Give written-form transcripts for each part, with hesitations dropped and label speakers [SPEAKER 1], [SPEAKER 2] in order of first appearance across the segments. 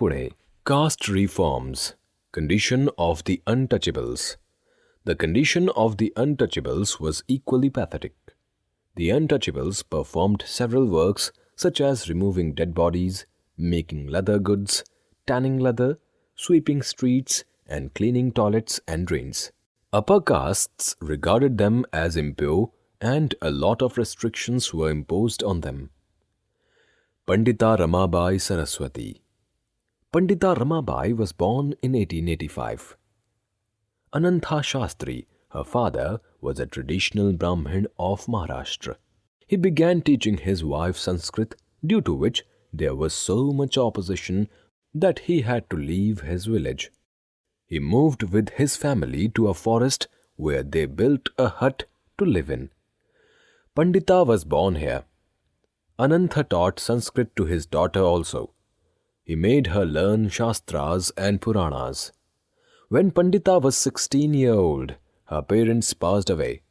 [SPEAKER 1] Pune. Caste reforms. Condition of the Untouchables. The condition of the Untouchables was equally pathetic. The Untouchables performed several works such as removing dead bodies, making leather goods, tanning leather, sweeping streets, and cleaning toilets and drains. Upper castes regarded them as impure, and a lot of restrictions were imposed on them. Pandita Ramabai Saraswati. Pandita Ramabai was born in 1885. Anantha Shastri, her father, was a traditional Brahmin of Maharashtra. He began teaching his wife Sanskrit, due to which there was so much opposition that he had to leave his village. He moved with his family to a forest where they built a hut to live in. Pandita was born here. Anantha taught Sanskrit to his daughter also. He made her learn Shastras and Puranas. When Pandita was 16 years old, her parents passed away.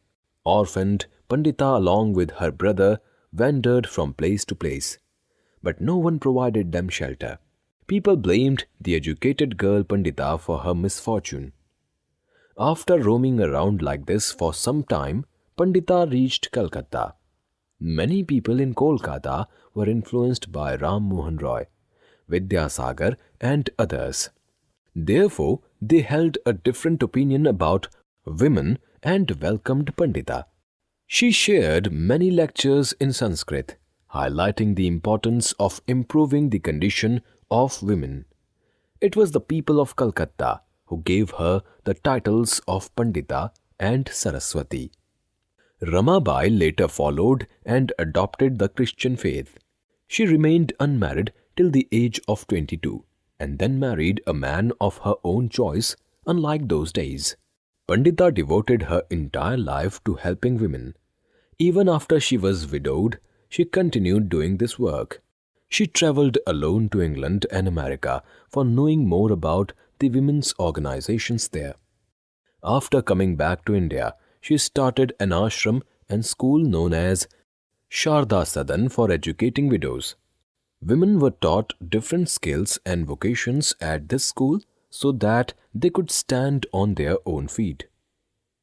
[SPEAKER 1] Orphaned, Pandita along with her brother wandered from place to place. But no one provided them shelter. People blamed the educated girl Pandita for her misfortune. After roaming around like this for some time, Pandita reached Calcutta. Many people in Kolkata were influenced by Ram Mohan Roy, Vidyasagar and others. Therefore, they held a different opinion about women and welcomed Pandita. She shared many lectures in Sanskrit, highlighting the importance of improving the condition of women. It was the people of Calcutta who gave her the titles of Pandita and Saraswati. Ramabai later followed and adopted the Christian faith. She remained unmarried till the age of 22 and then married a man of her own choice, unlike those days. Pandita devoted her entire life to helping women. Even after she was widowed, she continued doing this work. She travelled alone to England and America for knowing more about the women's organizations there. After coming back to India, she started an ashram and school known as Sharda Sadan for educating widows. Women were taught different skills and vocations at this school so that they could stand on their own feet.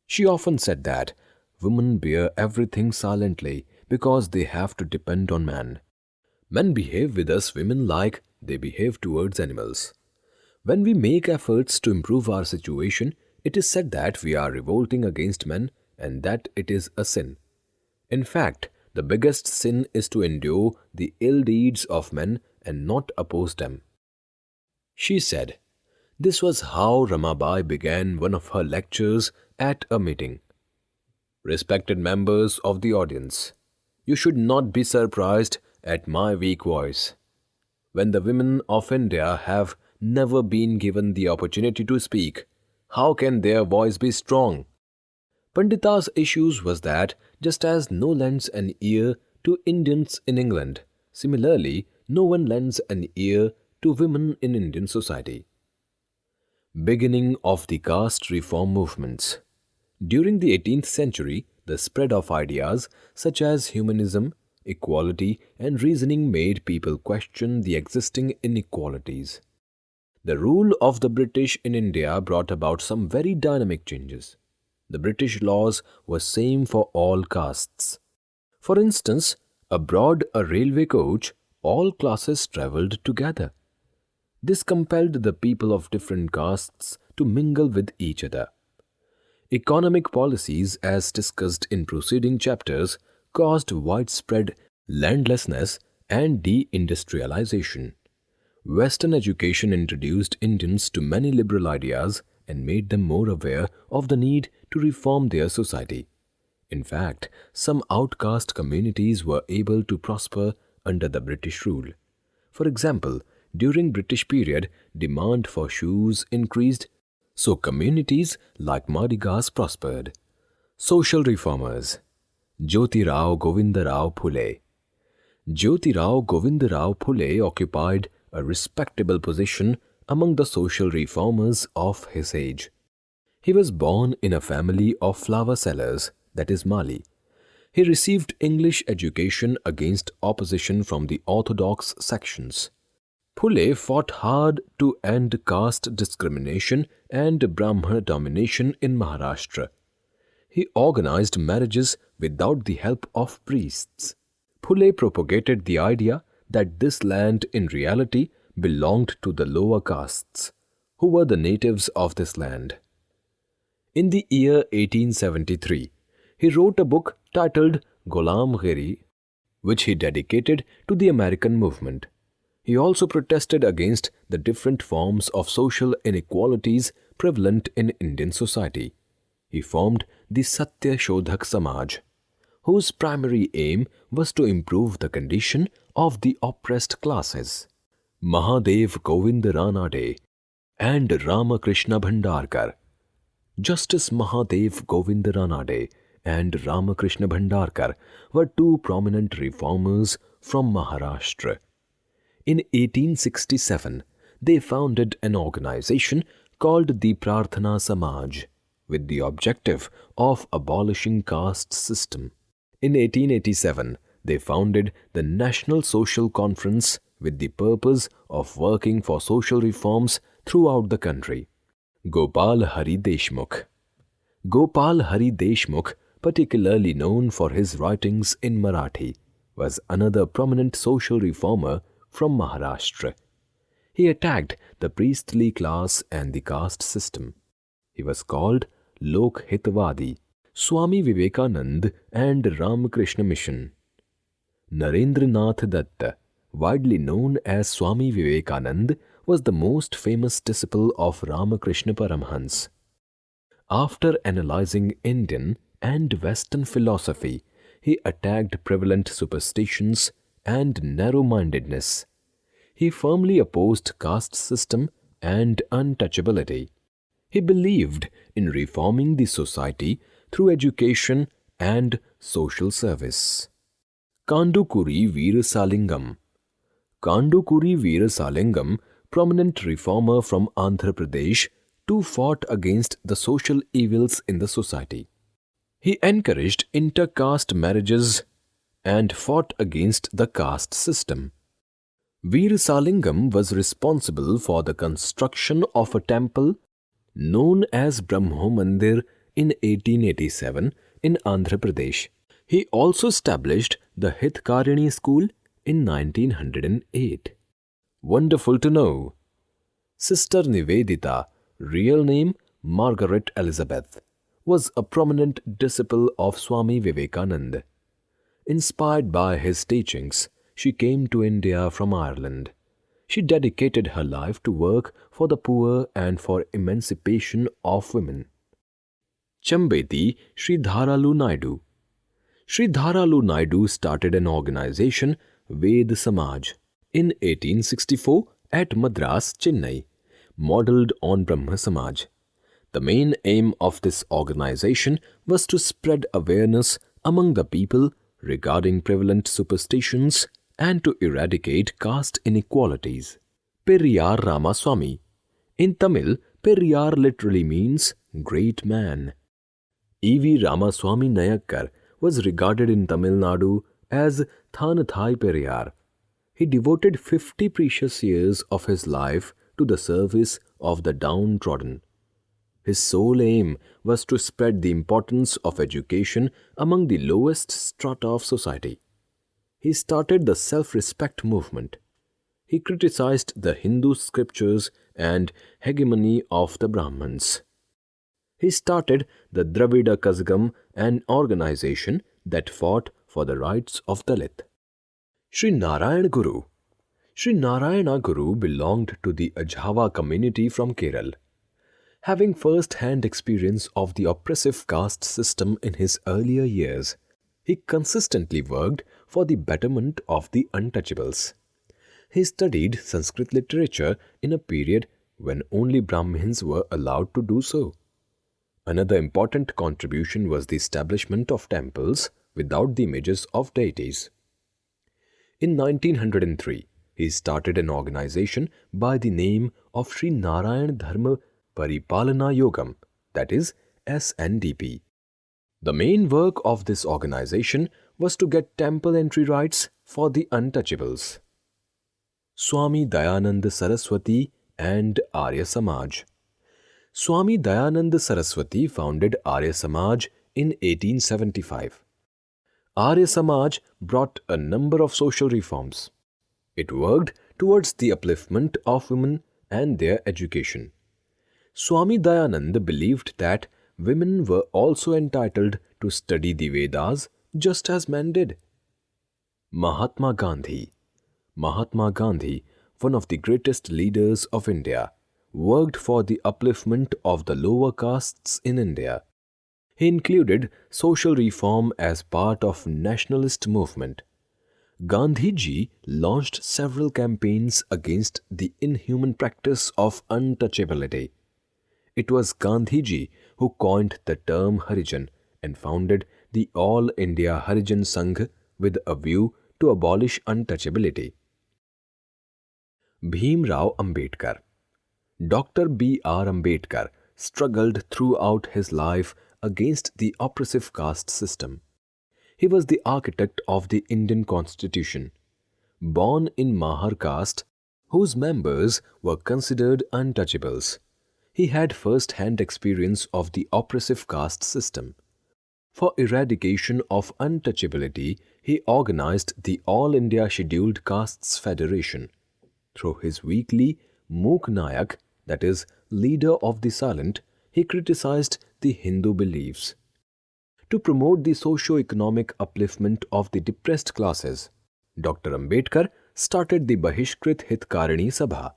[SPEAKER 1] She often said that women bear everything silently because they have to depend on man. Men behave with us women like they behave towards animals. When we make efforts to improve our situation, it is said that we are revolting against men and that it is a sin. In fact, the biggest sin is to endure the ill deeds of men and not oppose them. She said, this was how Ramabai began one of her lectures at a meeting. Respected members of the audience, you should not be surprised at my weak voice. When the women of India have never been given the opportunity to speak, how can their voice be strong? Pandita's issues was that just as no lends an ear to Indians in England, similarly, no one lends an ear to women in Indian society. Beginning of the caste reform movements. During the 18th century, the spread of ideas such as humanism, equality and reasoning made people question the existing inequalities. The rule of the British in India brought about some very dynamic changes. The British laws were same for all castes. For instance, aboard a railway coach, all classes travelled together. This compelled the people of different castes to mingle with each other. Economic policies, as discussed in preceding chapters, caused widespread landlessness and deindustrialization. Western education introduced Indians to many liberal ideas and made them more aware of the need to reform their society. In fact, some outcast communities were able to prosper under the British rule. For example, during British period, demand for shoes increased, so communities like Madigas prospered. Social reformers. Jyotirao Govindarao Phule. Jyotirao Govindarao Phule occupied a respectable position among the social reformers of his age. He was born in a family of flower sellers, that is Mali. He received English education against opposition from the orthodox sections. Phule fought hard to end caste discrimination and Brahmana domination in Maharashtra. He organized marriages without the help of priests. Phule propagated the idea that this land in reality belonged to the lower castes, who were the natives of this land. In the year 1873, he wrote a book titled Ghulamgiri, which he dedicated to the American movement. He also protested against the different forms of social inequalities prevalent in Indian society. He formed the Satya Shodhak Samaj, whose primary aim was to improve the condition of the oppressed classes. Mahadeva Govinda Ranade and Ramakrishna Bhandarkar. Justice Mahadeva Govinda Ranade and Ramakrishna Bhandarkar were two prominent reformers from Maharashtra. In 1867, they founded an organization called the Prarthana Samaj with the objective of abolishing caste system. In 1887, they founded the National Social Conference with the purpose of working for social reforms throughout the country. Gopal Hari Deshmukh. Gopal Hari Deshmukh, particularly known for his writings in Marathi, was another prominent social reformer from Maharashtra. He attacked the priestly class and the caste system. He was called Lokhitawadi, Swami Vivekananda and Ramakrishna Mission. Narendranath Datta, widely known as Swami Vivekananda, was the most famous disciple of Ramakrishna Paramhans. After analyzing Indian and Western philosophy, he attacked prevalent superstitions and narrow-mindedness. He firmly opposed caste system and untouchability. He believed in reforming the society through education and social service. Kandukuri Veeralingam. Kandukuri Veeralingam, prominent reformer from Andhra Pradesh, too fought against the social evils in the society. He encouraged inter-caste marriages and fought against the caste system. Veerasalingam was responsible for the construction of a temple known as Brahmo Mandir in 1887 in Andhra Pradesh. He also established the Hitkarini school in 1908. Wonderful to know. Sister Nivedita, real name Margaret Elizabeth, was a prominent disciple of Swami Vivekananda. Inspired by his teachings, she came to India from Ireland. She dedicated her life to work for the poor and for emancipation of women. Chambeti Sridharalu Naidu. Sridharalu Naidu started an organization, Veda Samaj, in 1864 at Madras, Chennai, modelled on Brahma Samaj. The main aim of this organization was to spread awareness among the people regarding prevalent superstitions and to eradicate caste inequalities. Periyar Ramaswamy. In Tamil, Periyar literally means great man. E.V. Ramaswamy Nayakkar was regarded in Tamil Nadu as Thanathai Periyar. He devoted 50 precious years of his life to the service of the downtrodden. His sole aim was to spread the importance of education among the lowest strata of society. He started the self-respect movement. He criticized the Hindu scriptures and hegemony of the Brahmins. He started the Dravida Kazhagam, an organization that fought for the rights of Dalit. Srinarayana Guru. Srinarayana Guru belonged to the Ajhava community from Kerala. Having first-hand experience of the oppressive caste system in his earlier years, he consistently worked for the betterment of the untouchables. He studied Sanskrit literature in a period when only Brahmins were allowed to do so. Another important contribution was the establishment of temples without the images of deities. In 1903, he started an organization by the name of Sri Narayana Dharma Paripalana Yogam, that is SNDP. The main work of this organization was to get temple entry rights for the untouchables. Swami Dayananda Saraswati and Arya Samaj. Swami Dayananda Saraswati founded Arya Samaj in 1875. Arya Samaj brought a number of social reforms. It worked towards the upliftment of women and their education. Swami Dayananda believed that women were also entitled to study the Vedas just as men did. Mahatma Gandhi. Mahatma Gandhi, one of the greatest leaders of India, worked for the upliftment of the lower castes in India. He included social reform as part of nationalist movement. Gandhiji launched several campaigns against the inhuman practice of untouchability. It was Gandhiji who coined the term Harijan and founded the All India Harijan Sangh with a view to abolish untouchability. Bhim Rao Ambedkar. Dr. B.R. Ambedkar struggled throughout his life against the oppressive caste system. He was the architect of the Indian Constitution. Born in Mahar caste, whose members were considered untouchables, he had first-hand experience of the oppressive caste system. For eradication of untouchability, he organized the All India Scheduled Castes Federation. Through his weekly Mook Nayak, that is, leader of the silent, he criticized the Hindu beliefs. To promote the socio-economic upliftment of the depressed classes, Dr. Ambedkar started the Bahishkrit Hitkarini Sabha.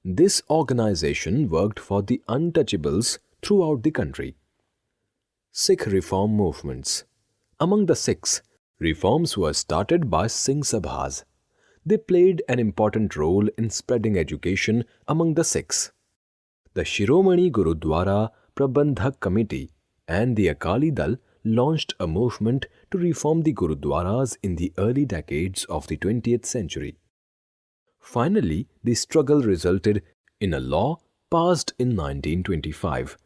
[SPEAKER 1] This organization worked for the untouchables throughout the country. Sikh reform movements. Among the Sikhs, reforms were started by Singh Sabhas. They played an important role in spreading education among the Sikhs. The Shiromani Gurudwara Prabandhak Committee and the Akali Dal launched a movement to reform the Gurudwaras in the early decades of the 20th century. Finally, the struggle resulted in a law passed in 1925,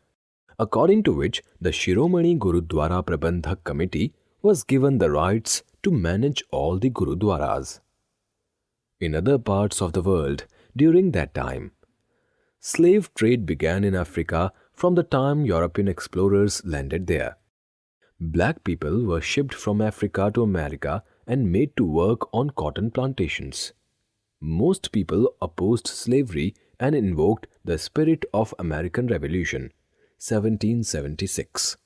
[SPEAKER 1] according to which the Shiromani Gurudwara Prabandhak Committee was given the rights to manage all the Gurudwaras. In other parts of the world during that time, slave trade began in Africa from the time European explorers landed there. Black people were shipped from Africa to America and made to work on cotton plantations. Most people opposed slavery and invoked the spirit of American Revolution, 1776.